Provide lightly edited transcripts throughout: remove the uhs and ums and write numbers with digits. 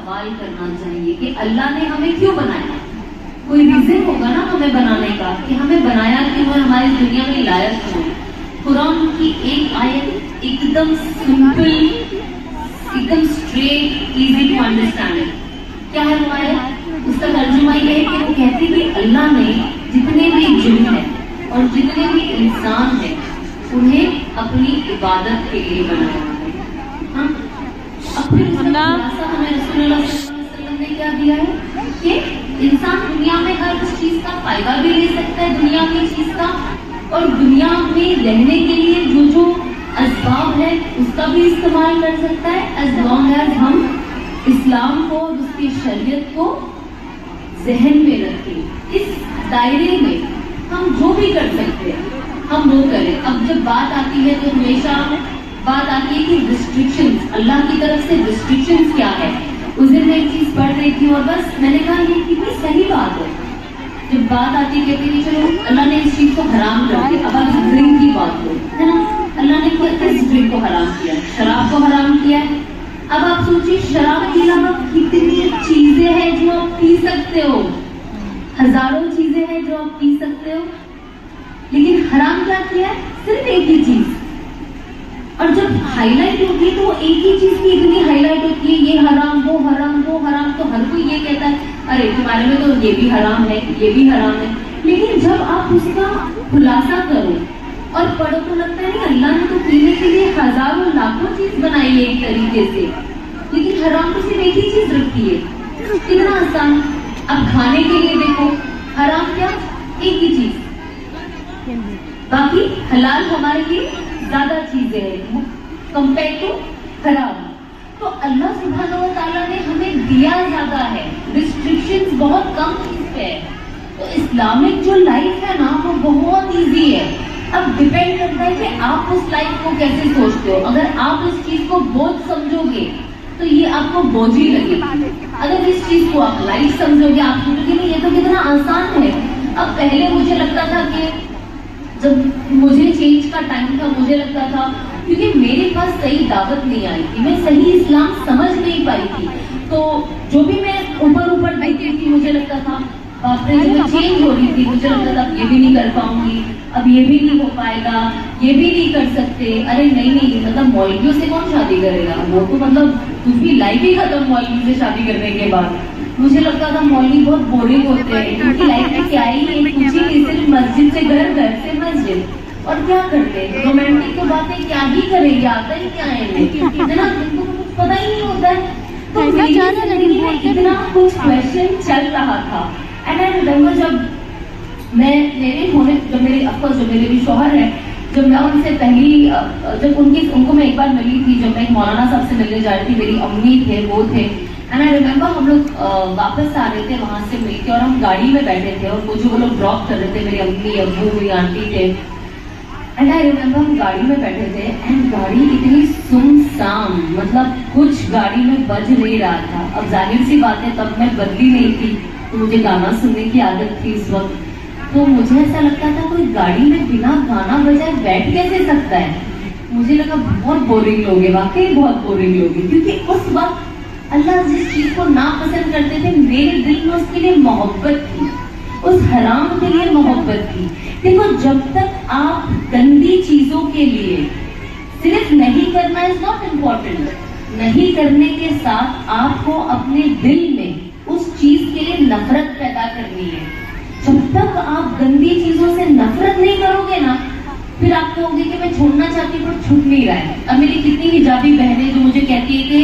सवाल करना चाहिए कि अल्लाह ने हमें क्यों बनाया। कोई रीजन होगा ना हमें बनाने का कि हमें बनाया क्यों और हमारी दुनिया में लाया क्यों। कुरान की एक आयत एकदम सिंपल, एकदम स्ट्रेट, इजी टू अंडरस्टैंड। क्या है वो आयत? उसका तर्जुमा ये है कि वो कहती है कि अल्लाह ने जितने भी जिन है और जितने भी इंसान है उन्हें अपनी इबादत के लिए बनाया है। हाँ? अब फिर उसका खुलासा हमें रसूलुल्लाह सल्लल्लाहु अलैहि वसल्लम ने क्या दिया है कि इंसान दुनिया में हर उस चीज का फायदा भी ले सकता है, दुनिया की चीज का, और दुनिया में रहने के लिए जो जो असबाब है उसका भी इस्तेमाल कर सकता है, एज लॉन्ग एज हम इस्लाम को और उसकी शरीयत को जहन में रखें। इस दायरे में हम जो भी कर सकते हैं हम वो करें। अब जब बात आती है तो हमेशा बात आती है कि रिस्ट्रिक्शंस, अल्लाह की तरफ से रिस्ट्रिक्शंस क्या है। उस दिन मैं एक चीज पढ़ रही थी और बस मैंने कहा ये कितनी सही बात है। जब बात आती है कहती है चलो अल्लाह ने इस चीज को हराम कर दिया। अब आप ड्रिंक की बात हो, है ना, अल्लाह ने किस ड्रिंक को हराम किया? शराब को हराम किया है। अब आप सोचिए शराब के अलावा कितनी चीजें हैं जो आप पी सकते हो, हजारों चीजें हैं जो आप पी सकते हो, लेकिन हराम क्या किया है? सिर्फ एक ही चीज। और जब हाईलाइट होती है तो वो एक ही चीज की इतनी हाईलाइट होती है, ये हराम वो हराम वो हराम, तो हर कोई ये कहता है अरे तुम्हारे में तो ये भी हराम है ये भी हराम है। लेकिन जब आप उसका खुलासा करो और पढ़ो तो लगता है नहीं, अल्लाह ने तो पीने के लिए हजारों लाखों चीज बनाई है एक तरीके से, लेकिन हराम तो सिर्फ एक ही चीज रखती है। कितना आसान। अब खाने के लिए देखो, हराम क्या? एक ही चीज, बाकी हलाल हमारे लिए ज्यादा चीजें हैं कंपेयर टू हराम। तो अल्लाह सुब्हानहू व तआला ने हमें दिया ज्यादा है, रिस्ट्रिक्शंस बहुत कम चीज पे है। तो इस्लामिक जो लाइफ है ना वो बहुत इजी है। अब डिपेंड करता है कि आप उस लाइफ को कैसे सोचते हो। अगर आप इस चीज को बोझ समझोगे तो ये आपको बोझ ही लगेगी। अगर इस चीज को आप लाइट समझोगे, आप सोचोगे नहीं ये तो कितना आसान है। अब पहले मुझे लगता था कि जब मुझे चेंज का टाइम था मुझे लगता था, क्योंकि मेरे पास सही दावत नहीं आई थी, मैं सही इस्लाम समझ नहीं पाई थी, तो जो भी मैं ऊपर बैठी थी मुझे लगता था बाप रे, जब चेंज हो रही थी मुझे लगता था ये भी नहीं कर पाऊंगी, अब ये भी नहीं हो पाएगा, ये भी नहीं कर सकते। अरे नहीं, मतलब मौलवियों से कौन शादी करेगा, वो तो मतलब दूसरी लाइफ ही खत्म मौलवी से शादी करने के बाद। मुझे लगता था मौलवी बहुत बोरिंग होते हैं, उनकी लाइफ में क्या ही है, कुछ ही नहीं, सिर्फ मस्जिद से घर, घर से मस्जिद, और क्या करते हैं रोमांटिक तो बातें क्या ही करेंगे, आता ही क्या है ना, उनको कुछ पता ही नहीं होता है। तो मेरी जिंदगी में इतना कुछ क्वेश्चन चल रहा था। एंड आई रिमेम्बर जब मेरे भी शौहर है, जब मैं उनसे पहली जब उनको मैं एक बार मिली थी, जब मैं मौलाना साहब से मिलने जा रही थी, मेरी अम्मी थे वो थे, एंड आई रिमेम्बर हम लोग वापस आ रहे थे वहां से मिलके, और हम गाड़ी में बैठे थे और मुझे वो लोग ड्रॉप कर रहे थे, मेरी अम्मी अब्बू मेरी आंटी थे। एंड आई रिमेम्बर हम गाड़ी में बैठे थे एंड गाड़ी इतनी सुनसान, मतलब कुछ गाड़ी में बज नहीं रहा था। अब जाहिर सी बात है तब मैं बदली नहीं थी, तो मुझे गाना सुनने की आदत थी इस वक्त, तो मुझे ऐसा लगता था कोई गाड़ी में बिना गाना बजाए बैठ कैसे सकता है। मुझे लगा बहुत बोरिंग लोग हैं, वाकई बहुत बोरिंग लोग हैं, क्योंकि उस वक्त अल्लाह जिस चीज को नापसंद करते थे मेरे दिल में उसके लिए मोहब्बत थी, उस हराम के लिए मोहब्बत थी। देखो जब तक आप गंदी चीजों के लिए सिर्फ नहीं करना इज नॉट इम्पोर्टेंट, नहीं करने के साथ आपको अपने दिल में उस चीज के लिए नफरत पैदा करनी है। जब तक आप गंदी चीजों से नफरत नहीं करोगे ना, फिर आप कहोगे कि मैं छोड़ना चाहती हूँ पर छूट नहीं रहा है। अब मेरी कितनी हिजाबी बहनें जो मुझे कहती है कि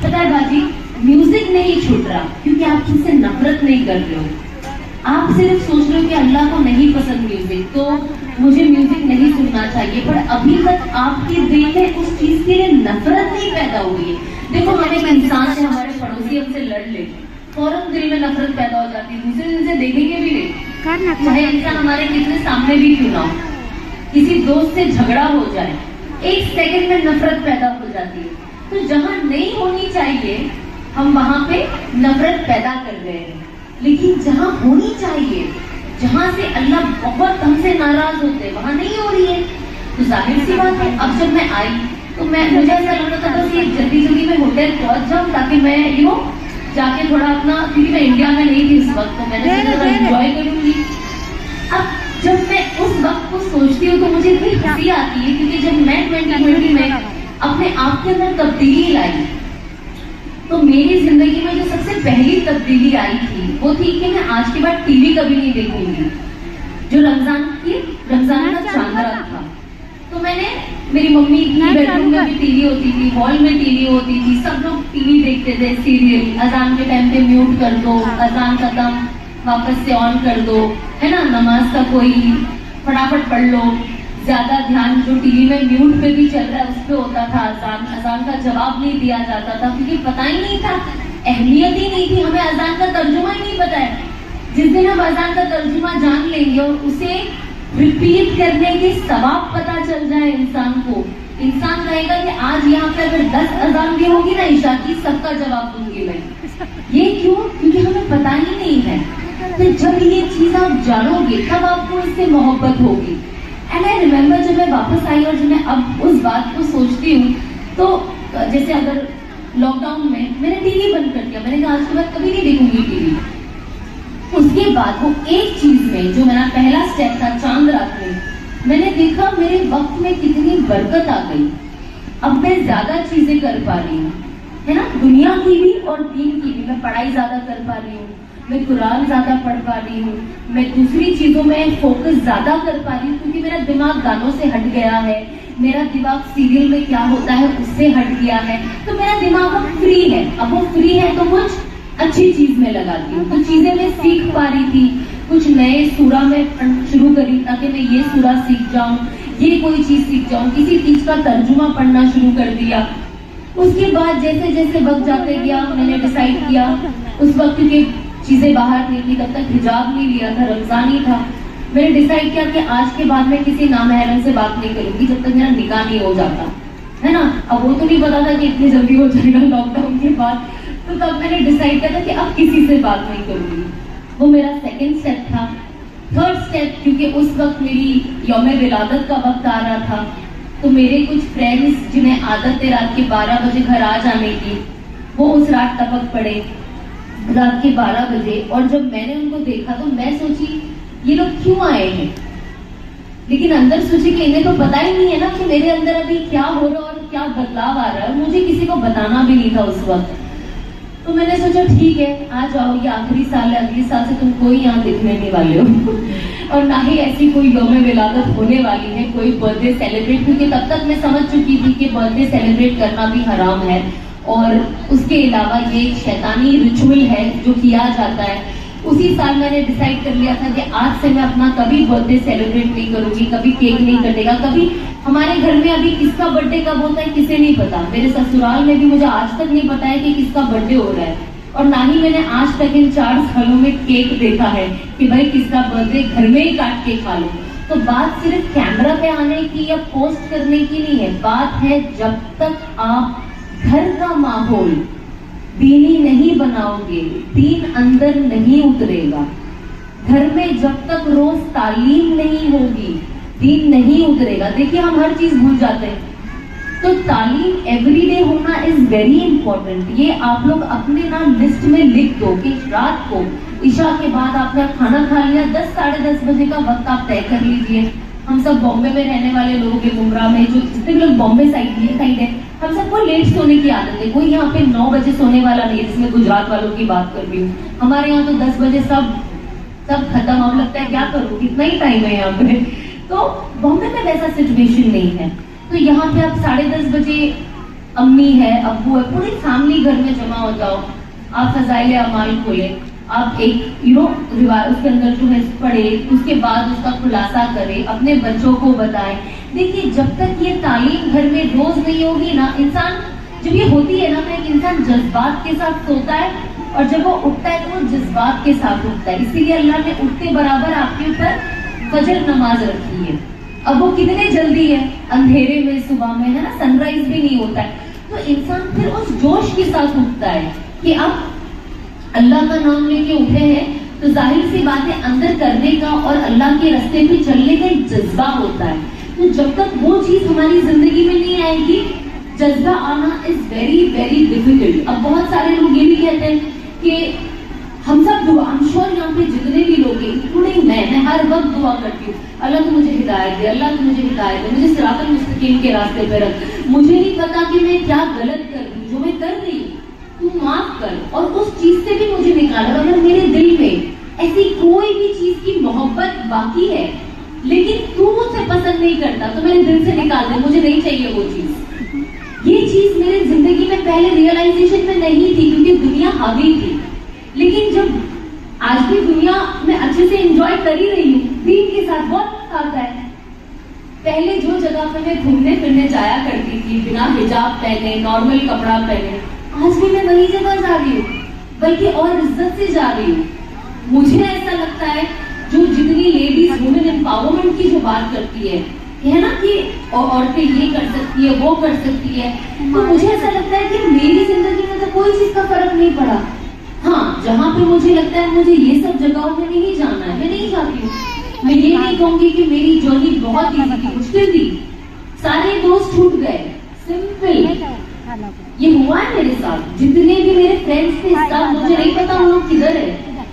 पता है बाजी म्यूजिक नहीं छूट रहा, क्योंकि आप उससे नफरत नहीं कर रहे हो, आप सिर्फ सोच रहे हो कि अल्लाह को नहीं पसंद म्यूजिक, तो मुझे म्यूजिक नहीं सुनना चाहिए, पर अभी तक आपके दिल में उस चीज के लिए नफरत नहीं पैदा हुई है। देखो मैंने एक इंसान से, हमारे पड़ोसी हमसे लड़ ले, फौरन दिल में नफरत पैदा हो जाती है, दूसरे दिन से देखेंगे भी नहीं, चाहे इंसान हमारे कितने सामने भी क्यों ना हो, किसी दोस्त से झगड़ा हो जाए, एक सेकंड में नफरत पैदा हो जाती है। तो जहाँ नहीं होनी चाहिए हम वहां पे नफरत पैदा कर रहे हैं, लेकिन जहाँ होनी चाहिए, जहाँ से अल्लाह बहुत हमसे नाराज होते हैं, वहां नहीं हो रही है। तो जाहिर सी बात है, अब जब मैं आई तो मुझे ऐसा लग रहा था बस ये जल्दी जल्दी में होटल पहुंच जाऊं ताकि मैं जाके थोड़ा अपना, क्योंकि मैं इंडिया में नहीं थी इस वक्त, तो मैंने सोचा एंजॉय करूंगी। अब जब मैं उस वक्त को सोचती हूँ तो मुझे इतनी हंसी आती है, क्योंकि जब मैं 2020 में अपने आप के अंदर तब्दीली लाई, तो मेरी जिंदगी में जो सबसे पहली तब्दीली आई थी वो थी कि मैं आज के बाद टीवी कभी नहीं देखूंगी। जो रमजान का चांद रात था, तो मैंने, मेरी मम्मी की बेडरूम में भी टीवी होती थी, हॉल में टीवी होती थी, सब लोग टीवी देखते थे, सीरियल, अजान के टाइम पे म्यूट कर दो, अजान खत्म वापस से ऑन कर दो, है ना, नमाज का कोई फटाफट पढ़ लो, ज्यादा ध्यान जो टीवी में म्यूट पे भी चल रहा है उस पे होता था। अजान का जवाब नहीं दिया जाता था, क्योंकि पता ही नहीं था, अहमियत ही नहीं थी, हमें अजान का तर्जुमा ही नहीं पता है। जिस दिन हम अजान का तर्जुमा जान लेंगे और उसे रिपीट करने के सवाब पता चल जाए इंसान को, इंसान कहेगा कि आज यहाँ पे अगर 10 अजान भी होगी ना ईशा की, सबका जवाब दूंगी मैं। ये क्यों? क्योंकि हमें पता ही नहीं है। तो जब ये चीज आप जानोगे तब आपको इससे मोहब्बत होगी। एंड आई रिमेम्बर, जब मैं वापस आई और जब मैं अब उस बात को सोचती हूँ, तो जैसे अगर लॉकडाउन में मैंने टीवी बंद कर दिया, मैंने कहा आज के बाद कभी नहीं देखूंगी टीवी। उसके बाद वो एक चीज में, जो मेरा पहला स्टेप था चांद रात में, मैंने देखा मेरे वक्त में कितनी बरकत आ गई। अब मैं ज्यादा चीजें कर पा रही हूँ, है ना, दुनिया की भी और दीन की भी। मैं पढ़ाई ज्यादा कर पा रही हूँ, मैं कुरान ज्यादा पढ़ पा रही हूँ, मैं दूसरी चीजों में फोकस ज्यादा कर पा रही हूँ, क्योंकि मेरा दिमाग गानों से हट गया है, मेरा दिमाग सीरियल में क्या होता है उससे हट गया है। तो मेरा दिमाग अब फ्री है। अब वो फ्री है तो कुछ अच्छी चीज में लगाती हूँ। कुछ चीजें मैं सीख पा रही थी, कुछ नए सूरा में शुरू करी ताकि मैं ये सूरा सीख जाऊं, ये कोई चीज सीख जाऊं, किसी चीज का तर्जुमा पढ़ना शुरू कर दिया। उसके बाद जैसे जैसे वक्त जाते गया, मैंने डिसाइड किया, उस वक्त क्योंकि चीजें बाहर नहीं थी, तब तक हिजाब नहीं लिया था, रमजान ही था, मैंने डिसाइड किया कि आज के बाद मैं किसी नामहरम से बात नहीं करूंगी जब तक मेरा निकाह नहीं हो जाता, है ना। अब वो तो नहीं पता था कि इतनी जल्दी हो जाएगा लॉकडाउन के बाद, तो तब मैंने डिसाइड किया था कि अब किसी से बात नहीं करूंगी। वो मेरा सेकंड स्टेप था। थर्ड स्टेप, क्योंकि उस वक्त मेरी यौम विलादत का वक्त आ रहा था, तो मेरे कुछ फ्रेंड्स जिन्हें आदत है रात के 12 बजे घर आ जाने की, वो उस रात टपक पड़े रात के 12 बजे। और जब मैंने उनको देखा तो मैं सोची ये लोग क्यों आए हैं, लेकिन अंदर सोची कि इन्हें तो पता ही नहीं है ना कि मेरे अंदर अभी क्या हो रहा है और क्या बदलाव आ रहा है। मुझे किसी को बताना भी नहीं था उस वक्त। तो मैंने सोचा ठीक है, आ जाओ, ये आखिरी साल है, अगले साल से तुम कोई यहाँ दिखने नहीं वाले हो और ना ही ऐसी कोई यौम विलादत होने वाली है, कोई बर्थडे सेलिब्रेट, क्योंकि तब तक मैं समझ चुकी थी कि बर्थडे सेलिब्रेट करना भी हराम है और उसके अलावा ये एक शैतानी रिचुअल है जो किया जाता है। उसी साल मैंने डिसाइड कर लिया था कि आज से मैं अपना कभी बर्थडे सेलिब्रेट नहीं करूंगी, कभी केक नहीं कटेगा, कभी हमारे घर में अभी किसका बर्थडे कब होता है किसे नहीं पता। मेरे ससुराल में भी मुझे आज तक नहीं पता है कि किसका बर्थडे हो रहा है, और ना ही मैंने आज तक इन 4 सालों में केक देखा है कि भाई किसका बर्थडे घर में ही काट के खा लो। तो बात सिर्फ कैमरा पे आने की या पोस्ट करने की नहीं है, बात है जब तक आप घर का माहौल दीनी नहीं बनाओगे, दीन अंदर नहीं उतरेगा। घर में जब तक रोज तालीम नहीं होगी, दीन नहीं उतरेगा। देखिए हम हर चीज भूल जाते हैं, तो तालीम एवरीडे होना इज वेरी इंपॉर्टेंट। ये आप लोग अपने ना लिस्ट में लिख दो कि रात को ईशा के बाद आपने खाना खा लिया, 10 साढ़े 10 बजे का वक्त आप तय कर लीजिए। हम सब बॉम्बे में रहने वाले लोग हैं, मुमरा में, जो जितने लोग बॉम्बे साइड है, हम सबको लेट सोने की आदत है। कोई यहाँ पे 9 बजे सोने वाला नहीं है, जिसमें गुजरात वालों की बात कर रही हूँ। हमारे यहाँ तो 10 बजे सब खत्म। अब लगता है क्या करूँ, कितना ही टाइम है यहाँ पे। तो बॉम्बे में वैसा सिचुएशन नहीं है। तो यहाँ पे आप 10:30 बजे अम्मी है, अब्बू है, पूरी फैमिली घर में जमा हो जाओ। आप फजाइल अमाल खोले, आप एक रिवाज उसके अंदर जो है पढ़े, उसके बाद उसका खुलासा करें, अपने बच्चों को बताएं। देखिए जब तक ये तालीम घर में रोज नहीं होगी ना, इंसान जब ये होती है ना, तो एक इंसान जज्बात के साथ सोता है और जब वो उठता है तो वो जज्बात के साथ उठता है। इसीलिए अल्लाह ने उठते बराबर आपके ऊपर फजर नमाज रखी है। अब वो कितने जल्दी है, अंधेरे में, सुबह में, है ना, सनराइज भी नहीं होता है। तो इंसान फिर उस जोश के साथ उठता है कि अब अल्लाह का नाम लेके उठे हैं, तो जाहिर सी बात है अंदर करने का और अल्लाह के रास्ते पे चलने का एक जज्बा होता है। तो जब तक वो चीज हमारी जिंदगी में नहीं आएगी, जज्बा आना इज वेरी वेरी डिफिकल्ट। अब बहुत सारे लोग ये भी कहते हैं कि हम सब दुआ, I'm sure यहाँ पे जितने भी लोग हैं, इंक्लूडिंग मैं हर वक्त दुआ करती हूँ, अल्लाह तू मुझे हिदायत दे, अल्लाह तू मुझे हिदायत दे, मुझे सिरातुल मुस्तकीम के रास्ते पे रख। मुझे नहीं पता कि मैं क्या गलत कर रही हूँ, जो मैं कर रही हूँ तू माफ कर, और उस चीज से भी मुझे निकाल। अगर मेरे दिल में ऐसी कोई भी चीज की मोहब्बत बाकी है लेकिन तू मुझसे पसंद नहीं करता, तो मेरे दिल से निकाल दे, मुझे नहीं चाहिए वो चीज। ये चीज मेरी जिंदगी में पहले रियलाइजेशन में नहीं थी, क्योंकि दुनिया हावी थी। लेकिन जब आज भी दुनिया में अच्छे से एंजॉय कर ही रही हूँ, दीन के साथ बहुत मजा आता है। पहले जो जगह पे मैं घूमने फिरने जाया करती थी बिना हिजाब पहने, नॉर्मल कपड़ा पहने, आज भी मैं वही जगह जा रही हूँ, बल्कि और इज्जत से जा रही हूँ। मुझे ऐसा लगता है जो जितनी लेडीज वुमेन एम्पावरमेंट की जो बात करती है ना कि औरतें ये कर सकती है, वो कर सकती है, तो मुझे ऐसा लगता है कि मेरी जिंदगी में तो कोई चीज का फर्क नहीं पड़ा। हाँ, जहाँ पे मुझे लगता है मुझे ये सब जगहों में नहीं जाना है, मैं नहीं जाती हूँ। मैं ये नहीं कहूंगी कि मेरी जर्नी बहुत इजी थी, मुश्किल थी, सारे दोस्त छूट गए, सिंपल। ये हुआ है मेरे साथ। जितने भी मेरे फ्रेंड्स थे सब, मुझे नहीं पता वो लोग किधर है,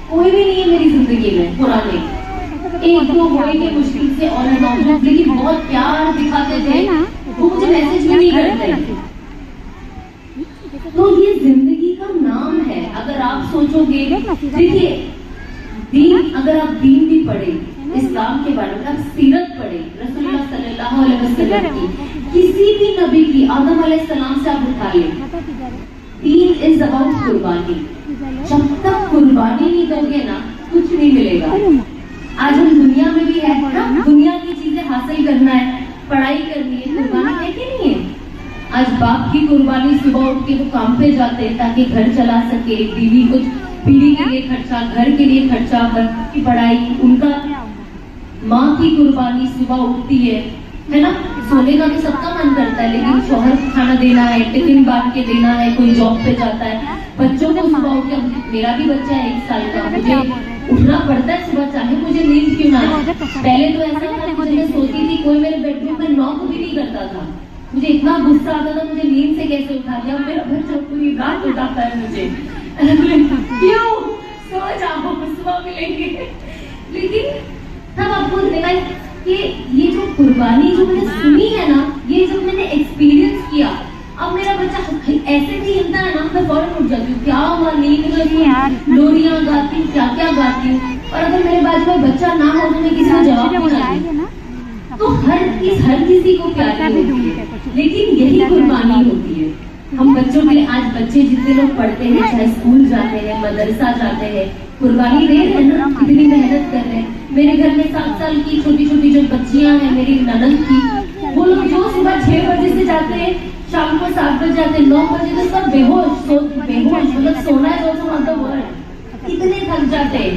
कोई भी नहीं है मेरी जिंदगी में पुराने। एक दो होएंगे मुश्किल से, और लेकिन बहुत प्यार दिखाते थे, वो मुझे मैसेज भी नहीं करते। तो ये जिंदगी का नाम है। अगर आप सोचोगे, देखिए दीन, अगर आप दीन भी पढ़े, इस्लाम के बारे में आप सीरत पढ़े, रसूलुल्लाह सल्लल्लाहु अलैहि वसल्लम की, किसी भी नबी की, आदम अलैहिस्सलाम से आप उठा ले, दीन इज अबाउट कुर्बानी। जब तक कुर्बानी नहीं दोगे ना, कुछ नहीं मिलेगा। आज हम दुनिया में भी है ना, दुनिया की चीजें हासिल करना है, पढ़ाई करनी है, कुर्बानी है कि नहीं है? आज बाप की कुर्बानी, सुबह उठ के वो काम पे जाते हैं ताकि घर चला सके, बीवी के लिए खर्चा, घर के लिए खर्चा, बच्चों की पढ़ाई, उनका माँ की कुर्बानी, सुबह उठती है ना, सोने का भी सबका मन करता है, लेकिन शौहर को खाना देना है, टिफिन बांट के देना है, कोई जॉब पे जाता है, बच्चों को सुबह उठ के, मेरा भी बच्चा है 1 साल का, मुझे उठना पड़ता है सुबह, चाहे मुझे नींद क्यों ना आए। पहले तो ऐसा था कि जब मैं सोती थी कोई मेरे बेडरूम में नॉक भी नहीं करता था, मुझे इतना गुस्सा आता था, मुझे नींद से कैसे उठा दिया, मेरा बच्चा पूरी रात उठाता है मुझे, क्यों, सो जाओ, सुबह मिलेंगे। लेकिन तब आपको रियलाइज कि ये जो कुर्बानी जो मैंने सुनी है ना, ये जब मैंने एक्सपीरियंस किया, अब मेरा बच्चा ऐसे भी हिलता है ना, मैं फौरन उठ जाती हूँ, क्या हुआ, नींद में लोरियां गाती हूँ, क्या क्या गाती हूँ। और अगर मेरे बाजू में बच्चा ना हो तो मैं किसी को जवाब नहीं दूँ। तो हर किसी को प्यारी होती है, लेकिन यही कुर्बानी होती है। हम बच्चों के लिए, आज बच्चे जितने लोग पढ़ते हैं, चाहे स्कूल जाते हैं, मदरसा जाते हैं, कुर्बानी दे रहे हैं ना, कितनी मेहनत कर रहे हैं। मेरे घर में 7 साल की छोटी छोटी जो बच्चियां हैं, मेरी ननद की, वो लोग जो सुबह 6 बजे से जाते हैं, शाम को 7 बजे जाते हैं, 9 बजे तो सब बेहोश मतलब सोना है तो मतलब कितने थक जाते हैं।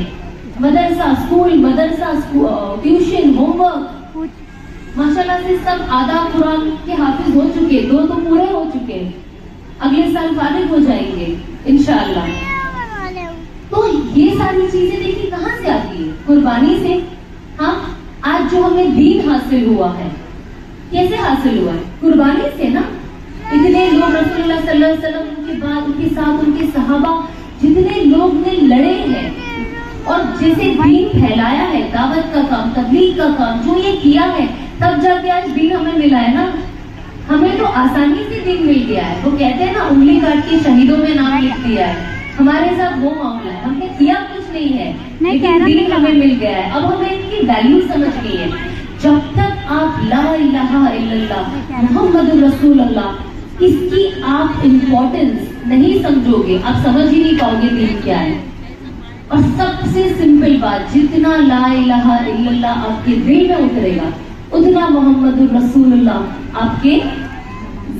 मदरसा स्कूल, ट्यूशन, होमवर्क, माशाल्लाह से सब आधा कुरान के हाफिज हो चुके, 2 तो पूरे हो चुके, अगले साल फारिग हो जाएंगे इंशाअल्लाह। तो ये सारी चीजें देखिए कहाँ से आती है, कुर्बानी से। हाँ, आज जो हमें दीन हासिल हुआ है, कैसे हासिल हुआ है? कुर्बानी से ना। इतने लोग रसूलुल्लाह सल्लल्लाहु अलैहि वसल्लम के बाद, उनके साथ उनके सहाबा, जितने लोग ने लड़े हैं और जैसे दीन फैलाया है, दावत का काम, तबलीग का काम जो ये किया है, तब जाके आज दीन हमें मिला है ना। हमें तो आसानी से दीन मिल गया है। वो कहते हैं ना, उंगली काट के शहीदों में नाम लिख दिया है, हमारे साथ वो मामला है। हमने किया कुछ नहीं है, लेकिन दीन हमें मिल गया है। अब हमें इनकी वैल्यू समझनी है। जब तक आप ला इलाहा इल्लल्लाह मुहम्मदुर रसूलुल्लाह, इसकी आप इम्पोर्टेंस नहीं समझोगे, आप समझ ही नहीं पाओगे दीन क्या है। और सबसे सिंपल बात, जितना ला इलाहा इल्लल्लाह आपके दिल में उतरेगा, उतना मोहम्मदुर रसूलुल्लाह आपके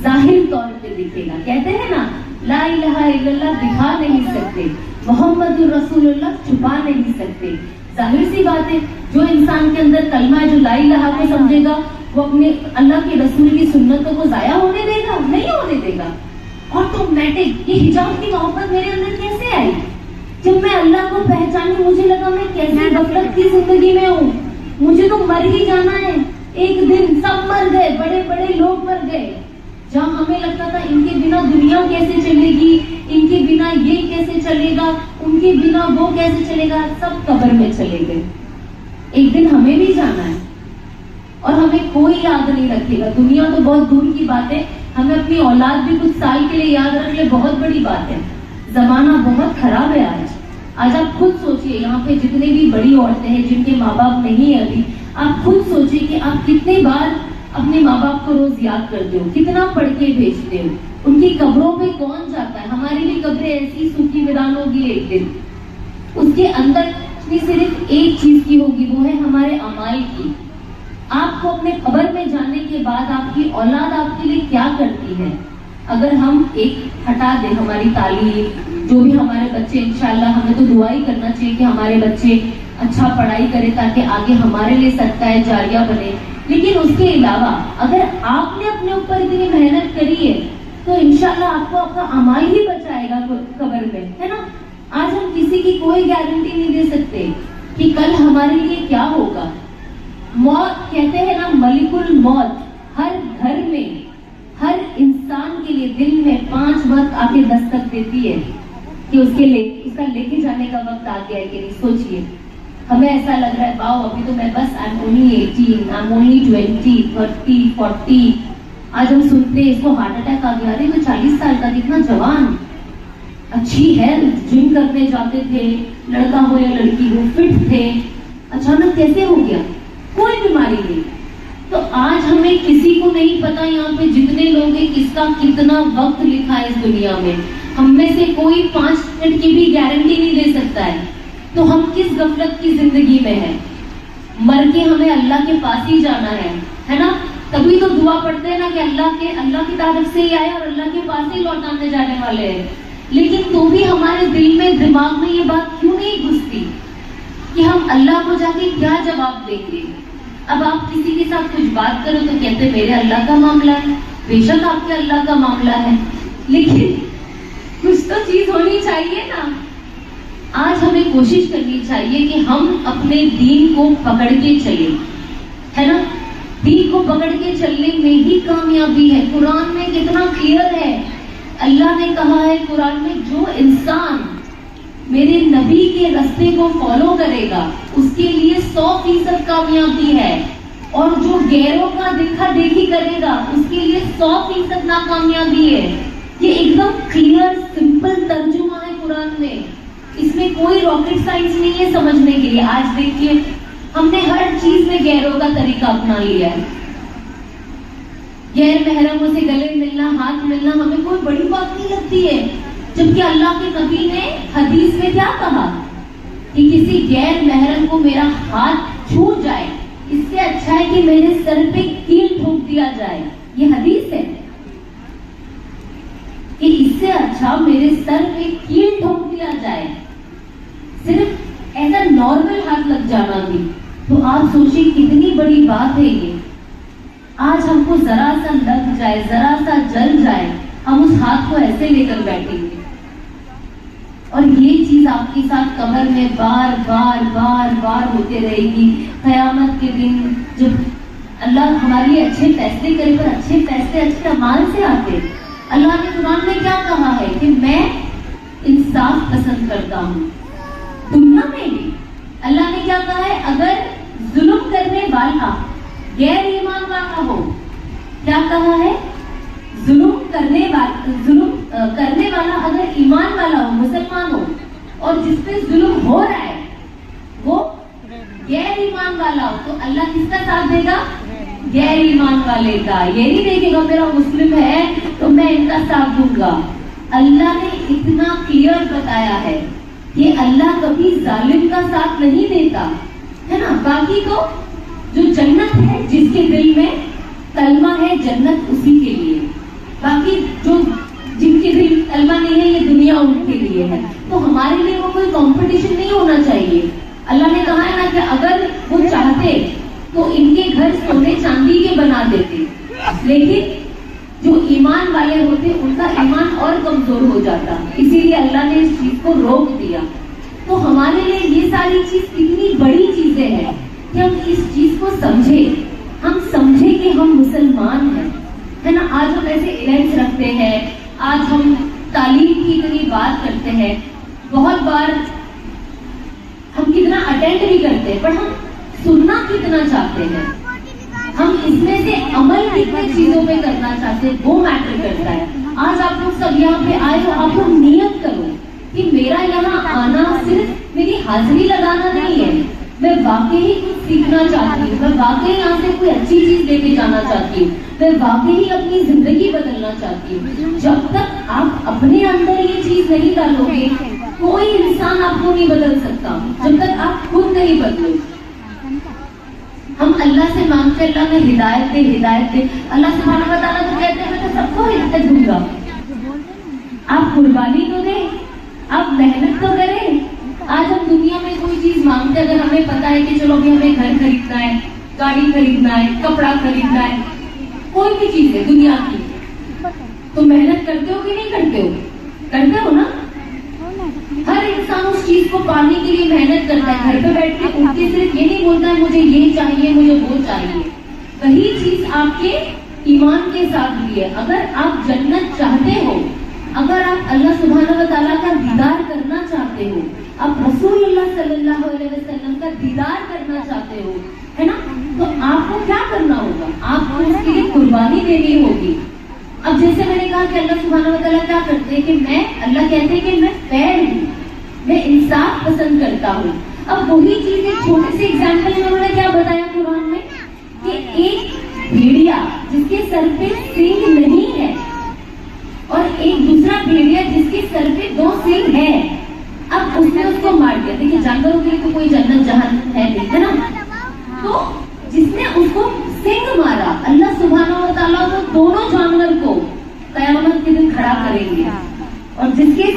जाहिर तौर पे दिखेगा। कहते हैं ना, ला इलाहा इल्लल्लाह दिखा नहीं सकते, मोहम्मदुर रसूलुल्लाह छुपा नहीं सकते। जाहिर सी बात है, जो इंसान के अंदर कलमा है, जो ला इलाहा को समझेगा, वो अपने अल्लाह के रसूल की सुन्नतों को जाया होने देगा? नहीं होने देगा। ऑटोमेटिक ये हिजाब की मोहब्बत मेरे अंदर कैसे आई? जब मैं अल्लाह को पहचानी, मुझे लगा मैं कैसी गफलत की जिंदगी में हूँ, मुझे तो मर ही जाना है। एक दिन सब मर गए, बड़े बड़े लोग मर गए, जहाँ हमें लगता था इनके बिना दुनिया कैसे चलेगी, इनके बिना ये कैसे चलेगा, उनके बिना वो कैसे चलेगा, सब कब्र में चले गए। एक दिन हमें भी जाना है और हमें कोई याद नहीं रखेगा। दुनिया तो बहुत दूर की बात है, हमें अपनी औलाद भी कुछ साल के लिए याद रख ले, बहुत बड़ी बात है। जमाना बहुत खराब है आज आप खुद सोचिए, यहाँ पे जितने भी बड़ी औरतें हैं जिनके माँ बाप नहीं है अभी, आप खुद सोचिए कि आप कितने बार अपने माँ बाप को रोज याद करते हो, कितना पढ़ के भेजते हो। उनकी कब्रों पे कौन जाता है? हमारी भी कब्रें ऐसी सूखी वीरान होगी एक दिन, उसके अंदर सिर्फ एक चीज की होगी, वो है हमारे अमाल की। आपको अपने कब्र में जाने के बाद आपकी औलाद आपके लिए क्या करती है? अगर हम एक हटा दें हमारी तालीम, जो भी हमारे बच्चे, इंशाल्लाह हमें तो दुआ ही करना चाहिए कि हमारे बच्चे अच्छा पढ़ाई करें ताकि आगे हमारे लिए सदका जारिया बने। लेकिन उसके अलावा अगर आपने अपने ऊपर इतनी मेहनत करी है तो इंशाल्लाह आपको आपका अमाल ही बचाएगा कब्र में, है ना। आज हम किसी की कोई गारंटी नहीं दे सकते कि कल हमारे लिए क्या होगा। मौत कहते हैं ना, मलिकुल मौत हर घर में, हर इंसान के लिए दिन में 5 वक्त आके दस्तक देती है कि उसका लेके जाने का वक्त आ गया है कि नहीं। सोचिए, हमें ऐसा लग रहा है वाओ अभी तो मैं बस I am only 18, I am only 20, 30, 40। आज हम सुनते हैं इसको हार्ट अटैक आ गया, अरे तो 40 साल का, कितना जवान, अच्छी हेल्थ, जिम करने जाते थे, लड़का हो या लड़की हो, फिट थे, अचानक कैसे हो गया? कोई बीमारी नहीं। तो आज हमें किसी को नहीं पता यहाँ पे जितने लोग हैं किसका कितना वक्त लिखा है इस दुनिया में। हम में से कोई 5 मिनट की भी गारंटी नहीं दे सकता है। तो हम किस गफलत की जिंदगी में हैं? मर के हमें अल्लाह के पास ही जाना है ना। तभी तो दुआ पढ़ते हैं ना कि अल्लाह की तरफ से ही आए और अल्लाह के पास ही लौटाने जाने वाले हैं। लेकिन तो भी हमारे दिल में, दिमाग में ये बात क्यों नहीं घुसती कि हम अल्लाह को जाके क्या जवाब देंगे? अब आप किसी के साथ कुछ बात करो तो कहते मेरे अल्लाह का मामला है। बेशक आपके अल्लाह का मामला है, लेकिन कुछ तो चीज होनी चाहिए ना। आज हमें कोशिश करनी चाहिए कि हम अपने दीन को पकड़ के चले, है ना। दीन को पकड़ के चलने में ही कामयाबी है। कुरान में कितना क्लियर है, अल्लाह ने कहा है कुरान में, जो इंसान मेरे नबी के रास्ते को फॉलो करेगा उसके लिए 100% कामयाबी है, और जो गैरों का देखा देखी करेगा उसके लिए 100% नाकामयाबी है। ये एकदम क्लियर सिंपल तर्जुमा है कुरान में, इसमें कोई रॉकेट साइंस नहीं है समझने के लिए। आज देखिए हमने हर चीज में गैरों का तरीका अपना लिया है। गैर महरमों से गले मिलना, हाथ मिलना हमें कोई बड़ी बात नहीं लगती है, जबकि अल्लाह के नबी ने हदीस में क्या कहा कि किसी गैर महरम को मेरा हाथ छूट जाए इससे अच्छा है कि मेरे सर पे कील ठोक दिया जाए। ये हदीस है कि इससे अच्छा मेरे सर पे कील ठोक दिया जाए, सिर्फ ऐसा नॉर्मल हाथ लग जाना भी। तो आप सोचिए कितनी बड़ी बात है ये। आज हमको जरा सा लग जाए, जरा सा जल जाए, हम उस हाथ को ऐसे लेकर बैठेंगे। और ये चीज आपके साथ कब्र में बार बार बार बार होते रहेगी। कयामत के दिन जब अल्लाह हमारे लिए अच्छे फैसले करे, पर अच्छे फैसले अच्छे अमाल से आते। अल्लाह ने कुरान में क्या कहा है कि मैं इंसाफ पसंद करता हूँ। दुनिया में भी अल्लाह ने क्या कहा है, अगर जुल्म करने वाला गैर ईमान वाला हो, क्या कहा है, जुल्म करने वाला अगर ईमान वाला हो, मुसलमान हो, और जिस पे जुल्म हो रहा है वो गैर ईमान वाला हो, तो अल्लाह किसका साथ देगा? गैर ईमान वाले का। ये नहीं देखेगा मेरा मुस्लिम है तो मैं इनका साथ दूंगा। अल्लाह ने इतना क्लियर बताया है कि अल्लाह कभी जालिम का साथ नहीं देता, है ना। बाकी तो जो जन्नत है, जिसके दिल में कलमा है, जन्नत उसी के लिए। बाकी जो जिनके दिल कलमा नहीं है, ये दुनिया उनके लिए है। तो हमारे लिए वो कोई कंपटीशन नहीं होना चाहिए। अल्लाह ने कहा है ना कि अगर वो चाहते तो इनके घर सोने चांदी के बना देते, लेकिन जो ईमान वाले होते उनका ईमान और कमजोर हो जाता, इसीलिए अल्लाह ने इस चीज को रोक दिया। तो हमारे लिए ये सारी चीज कितनी बड़ी चीजें हैं कि हम इस चीज को समझे, हम समझे कि हम मुसलमान हैं, है ना। आज हम ऐसे इवेंट्स रखते हैं, आज हम तालीम की इतनी बात करते हैं, बहुत बार हम कितना अटेंड भी करते हैं, पर हम सुनना कितना चाहते हैं, हम इसमें से अमल कितने चीजों पे करना चाहते हैं, वो मैटर करता है। आज आप लोग सब यहाँ पे आए हो, आप लोग नियत करो कि मेरा यहाँ आना सिर्फ मेरी हाजिरी लगाना नहीं है, मैं वाकई कुछ सीखना चाहती हूँ, मैं वाकई यहाँ से कोई अच्छी चीज लेके जाना चाहती हूँ, मैं वाकई अपनी जिंदगी बदलना चाहती हूँ। जब तक आप अपने अंदर ये चीज नहीं डालोगे, कोई इंसान आपको नहीं बदल सकता, जब तक आप खुद नहीं बदलो। हम अल्लाह से मांगते, अल्लाह में हिदायत दे, हिदायत दे। अल्लाह सुब्हानहू व तआला तो कहते हैं मैं तो सबको हिदायत दूंगा, आप कुर्बानी तो दे, आप मेहनत तो करें। आज हम दुनिया में कोई चीज मांगते, अगर हमें पता है कि चलो अभी हमें घर खरीदना है, गाड़ी खरीदना है, कपड़ा खरीदना है, कोई भी चीज है दुनिया की, तो मेहनत करते हो कि नहीं करते हो? करते हो ना। हर इंसान उस चीज को पाने के लिए मेहनत करता है। घर पे बैठ के उनके सिर्फ ये नहीं बोलता है मुझे ये चाहिए, मुझे वो चाहिए। वही चीज आपके ईमान के साथ भी है। अगर आप जन्नत चाहते हो, अगर आप अल्लाह सुब्हानहू व तआला का दीदार करना चाहते हो, आप रसूलुल्लाह सल्लल्लाहु अलैहि वसल्लम का दीदार करना चाहते हो, है ना, तो आपको क्या करना होगा? आपको उसके लिए कुर्बानी देनी होगी। अब जैसे मैंने कहा कि अल्लाह सुब्हानहू व तआला क्या करते हैं कि अल्लाह कहते हैं कि मैं फेयर हूँ, मैं इंसाफ पसंद करता हूँ। अब वही चीज एक छोटे से एग्जाम्पल में उन्होंने क्या बताया कुरान में कि एक भेड़िया जिसके सर पे सींग नहीं है और एक दूसरा भेड़िया जिसके सर पे 2 सींग है, अब उसने उसको मार दिया। देखिए जानवरों के लिए तो कोई जन्नत जहन्नम है नहीं, है ना। तो जिसने उसको सिंग मारा, अल्लाह सुब्हानहू व तआला वो दोनों जानवर को कयामत के दिन खड़ा करेंगे, और जिसके